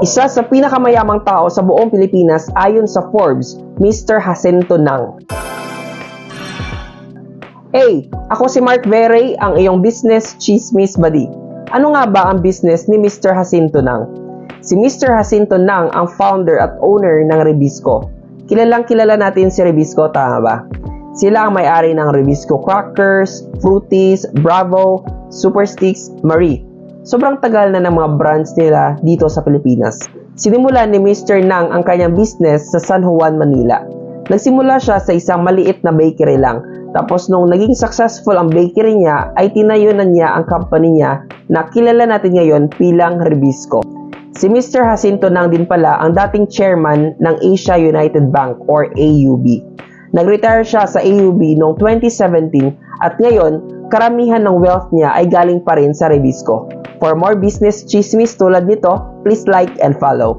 Isa sa pinakamayamang tao sa buong Pilipinas ayon sa Forbes, Mr. Jacinto Nang. Hey, ako si Mark Verey, ang iyong business chismis buddy. Ano nga ba ang business ni Mr. Jacinto Nang? Si Mr. Jacinto Nang ang founder at owner ng Rebisco. Kilalang kilala natin si Rebisco, tama ba? Sila ang may-ari ng Rebisco Crackers, Fruities, Bravo, Super Sticks, Marie. Sobrang tagal na ng mga brands nila dito sa Pilipinas. Sinimulan ni Mr. Nang ang kanyang business sa San Juan, Manila. Nagsimula siya sa isang maliit na bakery lang. Tapos nung naging successful ang bakery niya, ay tinayo na niya ang company niya na kilala natin ngayon bilang Rebisco. Si Mr. Jacinto Nang din pala ang dating chairman ng Asia United Bank or AUB. Nag-retire siya sa AUB noong 2017 at ngayon, karamihan ng wealth niya ay galing pa rin sa Rebisco. For more business chismis tulad nito, please like and follow.